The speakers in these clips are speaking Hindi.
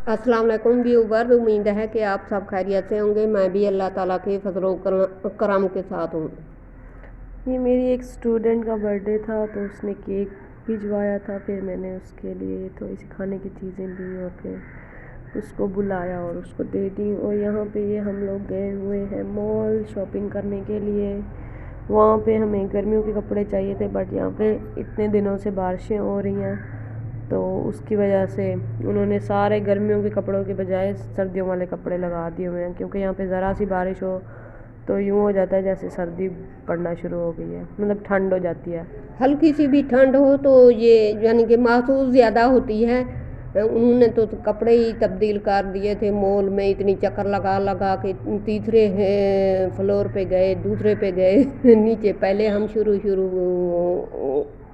अस्सलाम वालेकुम व्यूवर, उम्मीद है कि आप सब खैरियत से होंगे। मैं भी अल्लाह ताला के फजलो करम के साथ हूँ। ये मेरी एक स्टूडेंट का बर्थडे था तो उसने केक भिजवाया था। फिर मैंने उसके लिए थोड़ी सी खाने की चीज़ें ली और फिर उसको बुलाया और उसको दे दी। और यहाँ पे ये हम लोग गए हुए हैं मॉल शॉपिंग करने के लिए। वहाँ पे हमें गर्मियों के कपड़े चाहिए थे, बट यहाँ पे इतने दिनों से बारिशें हो रही हैं तो उसकी वजह से उन्होंने सारे गर्मियों के कपड़ों के बजाय सर्दियों वाले कपड़े लगा दिए हुए हैं, क्योंकि यहाँ पे ज़रा सी बारिश हो तो यूँ हो जाता है जैसे सर्दी पड़ना शुरू हो गई है, मतलब ठंड हो जाती है। हल्की सी भी ठंड हो तो ये यानी कि महसूस ज़्यादा होती है। उन्होंने तो कपड़े ही तब्दील कर दिए थे। मॉल में इतनी चक्कर लगा लगा के तीसरे फ्लोर पे गए, दूसरे पे गए नीचे पहले हम शुरू शुरू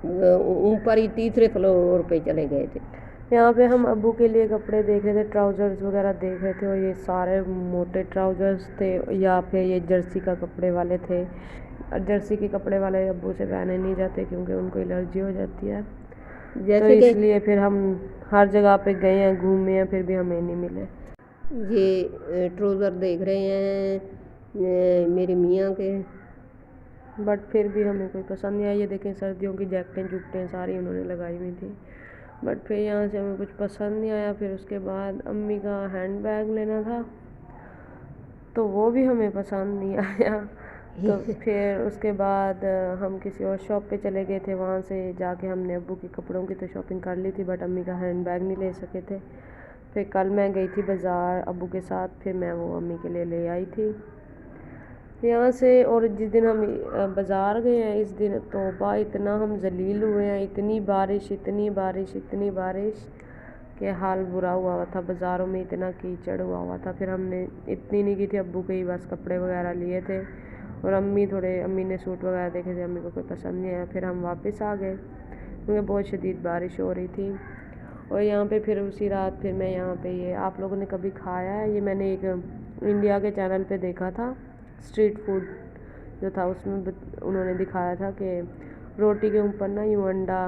ऊपर ही तीसरे फ्लोर पे चले गए थे। यहाँ पे हम अब्बू के लिए कपड़े देख रहे थे, ट्राउज़र्स वगैरह देख रहे थे, और ये सारे मोटे ट्राउज़र्स थे या फिर ये जर्सी का कपड़े वाले थे। जर्सी के कपड़े वाले अब्बू से पहने नहीं जाते क्योंकि उनको एलर्जी हो जाती है, तो जैसे कि इसलिए फिर हम हर जगह पे गए हैं, घूमे हैं, फिर भी हमें नहीं मिले। ये ट्राउज़र देख रहे हैं मेरे मियाँ के। बट फिर भी हमें कोई पसंद नहीं आया। ये देखें सर्दियों की जैकेटें जुकटें सारी उन्होंने लगाई हुई थी, बट फिर यहाँ से हमें कुछ पसंद नहीं आया। फिर उसके बाद अम्मी का हैंड बैग लेना था तो वो भी हमें पसंद नहीं आया। तो फिर उसके बाद हम किसी और शॉप पे चले गए थे। वहाँ से जाके हमने अब्बू के कपड़ों की तो शॉपिंग कर ली थी, बट अम्मी का हैंड बैग नहीं ले सके थे। फिर कल मैं गई थी बाज़ार अब्बू के साथ, फिर मैं वो अम्मी के लिए ले आई थी यहाँ से। और जिस दिन हम बाज़ार गए हैं इस दिन तौबा इतना हम जलील हुए हैं, इतनी बारिश इतनी बारिश इतनी बारिश के हाल बुरा हुआ था। बाज़ारों में इतना कीचड़ हुआ था। फिर हमने इतनी नहीं की थी, अब्बू के ही बस कपड़े वगैरह लिए थे, और अम्मी ने सूट वगैरह देखे थे, अम्मी को कोई पसंद नहीं आया। फिर हम वापस आ गए क्योंकि बहुत शदीद बारिश हो रही थी। और यहाँ पे फिर उसी रात फिर मैं यहाँ पे ये आप लोगों ने कभी खाया है, ये मैंने एक इंडिया के चैनल पे देखा था, स्ट्रीट फूड जो था उसमें उन्होंने दिखाया था कि रोटी के ऊपर ना यूँ अंडा,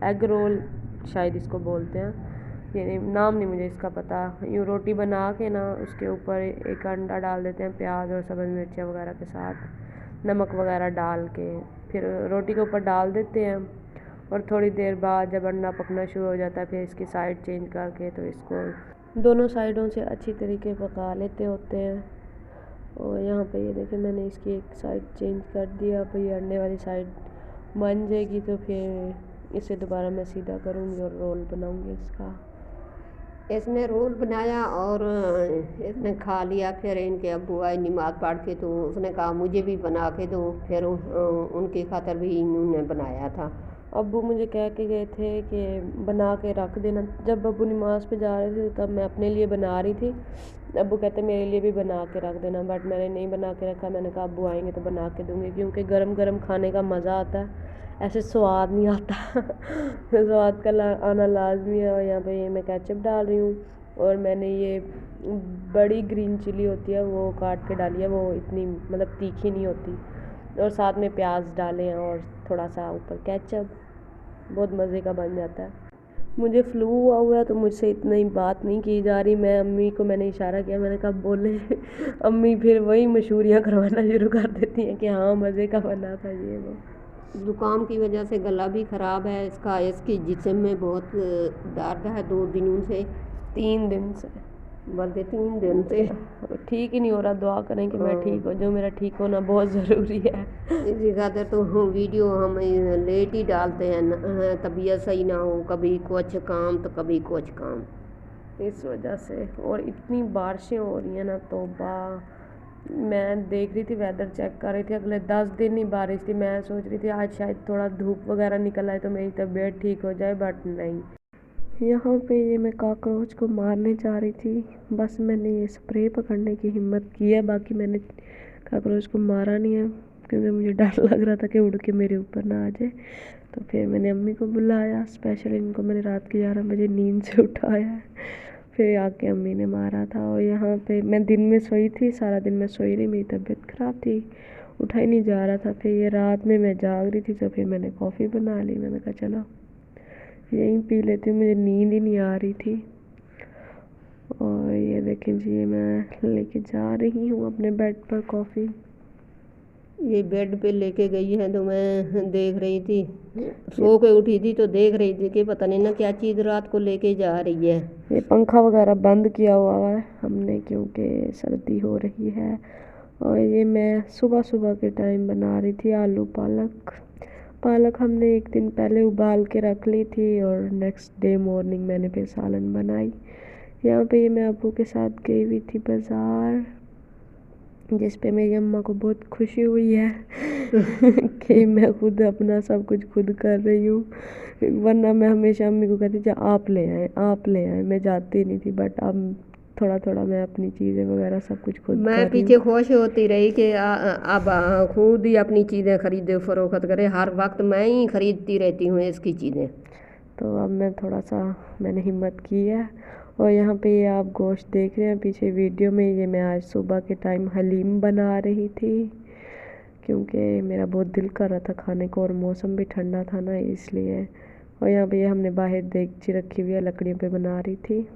एग रोल शायद इसको बोलते हैं, ये नाम नहीं मुझे इसका पता। यूँ रोटी बना के ना उसके ऊपर एक अंडा डाल देते हैं प्याज और सब्ज़ मिर्चियाँ वगैरह के साथ, नमक वगैरह डाल के फिर रोटी के ऊपर डाल देते हैं। और थोड़ी देर बाद जब अंडा पकना शुरू हो जाता है फिर इसकी साइड चेंज करके तो इसको दोनों साइडों से अच्छी तरीके पका लेते होते हैं। और यहाँ पे ये देखें मैंने इसकी एक साइड चेंज कर दिया। अब ये अंडे वाली साइड बन जाएगी तो फिर इसे दोबारा मैं सीधा करूँगी और रोल बनाऊँगी इसका। इसने रोल बनाया और इसने खा लिया। फिर इनके अब्बू आए नमाज़ पढ़ के तो उसने कहा मुझे भी बना के दो। फिर उनकी खातर भी इन्होंने बनाया था। अब्बू मुझे कह के गए थे कि बना के रख देना। जब अब्बू नमाज़ पे जा रहे थे तब मैं अपने लिए बना रही थी। अब्बू कहते मेरे लिए भी बना के रख देना, बट मैंने नहीं बना के रखा। मैंने कहा अब्बू आएंगे तो बना के दूँगी, क्योंकि गरम गरम खाने का मज़ा आता है, ऐसे स्वाद नहीं आता स्वाद का आना लाजमी है। और यहाँ पे ये मैं केचप डाल रही हूँ, और मैंने ये बड़ी ग्रीन चिली होती है वो काट के डाली है, वो इतनी मतलब तीखी नहीं होती, और साथ में प्याज डाले हैं और थोड़ा सा ऊपर केचप, बहुत मज़े का बन जाता है। मुझे फ्लू हुआ है तो मुझसे इतना ही बात नहीं की जा रही। मैं अम्मी को मैंने इशारा किया, मैंने कहा बोले अम्मी फिर वही मशहूरियाँ करवाना शुरू कर देती हैं कि हाँ मज़े का बना था ये वो। ज़ुकाम की वजह से गला भी ख़राब है इसका। इसकी जिस्म में बहुत दर्द है 2 दिनों से, 3 दिन से, बल्कि 3 दिन से। ठीक ही नहीं हो रहा। दुआ करें कि मैं ठीक हो जाऊँ, मेरा ठीक होना बहुत ज़रूरी है। इसी खातिर तो वीडियो हम लेट ही डालते हैं, तबीयत सही ना हो, कभी कुछ काम तो कभी कुछ काम, इस वजह से। और इतनी बारिशें हो रही हैं ना तौबा। मैं देख रही थी वेदर चेक कर रही थी, अगले 10 दिन ही बारिश थी। मैं सोच रही थी आज शायद थोड़ा धूप वगैरह निकल आए तो मेरी तबीयत ठीक हो जाए, बट नहीं। यहाँ पे ये मैं कॉकरोच को मारने जा रही थी, बस मैंने ये स्प्रे पकड़ने की हिम्मत की है, बाकी मैंने कॉकरोच को मारा नहीं है क्योंकि मुझे डर लग रहा था कि उड़ के मेरे ऊपर ना आ जाए। तो फिर मैंने अम्मी को बुलाया, स्पेशल इनको मैंने रात के 11 बजे नींद से उठाया है, फिर आके अम्मी ने मारा था। और यहाँ पे मैं दिन में सोई थी, सारा दिन मैं सोई रही, मेरी तबीयत ख़राब थी, उठा ही नहीं जा रहा था। फिर ये रात में मैं जाग रही थी तो फिर मैंने कॉफ़ी बना ली। मैंने कहा चलो यहीं पी लेती हूँ, मुझे नींद ही नहीं आ रही थी। और ये देखें जी, मैं लेके जा रही हूँ अपने बेड पर कॉफ़ी। ये बेड पे लेके गई है तो मैं देख रही थी, सो के उठी थी तो देख रही थी कि पता नहीं ना क्या चीज़ रात को लेके जा रही है। ये पंखा वगैरह बंद किया हुआ है हमने क्योंकि सर्दी हो रही है। और ये मैं सुबह सुबह के टाइम बना रही थी आलू पालक हमने एक दिन पहले उबाल के रख ली थी और नेक्स्ट डे मॉर्निंग मैंने फिर सालन बनाई। यहाँ पे ये मैं अबू के साथ गई हुई थी बाज़ार, जिस पे मेरी अम्मा को बहुत खुशी हुई है कि मैं खुद अपना सब कुछ खुद कर रही हूँ, वरना मैं हमेशा अम्मी को कहती थी आप ले आए, मैं जाती नहीं थी। बट अब थोड़ा थोड़ा मैं अपनी चीज़ें वगैरह सब कुछ खुद मैं कर रही पीछे हूँ। खुश होती रही कि अब खुद ही अपनी चीज़ें खरीदे फरोख्त करे, हर वक्त मैं ही खरीदती रहती हूँ इसकी चीज़ें। तो अब मैं थोड़ा सा मैंने हिम्मत की है। और यहाँ पे ये आप गोश्त देख रहे हैं पीछे वीडियो में, ये मैं आज सुबह के टाइम हलीम बना रही थी क्योंकि मेरा बहुत दिल कर रहा था खाने को और मौसम भी ठंडा था ना, इसलिए। और यहाँ पे ये हमने बाहर देगची रखी हुई है, लकड़ियों पे बना रही थी।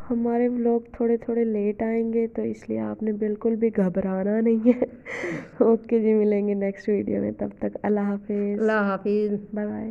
हमारे व्लॉग थोड़े थोड़े लेट आएंगे तो इसलिए आपने बिल्कुल भी घबराना नहीं है। ओके जी, मिलेंगे नेक्स्ट वीडियो में, तब तक अल्लाह हाफिज़, अल्लाह हाफिज़। Bye bye.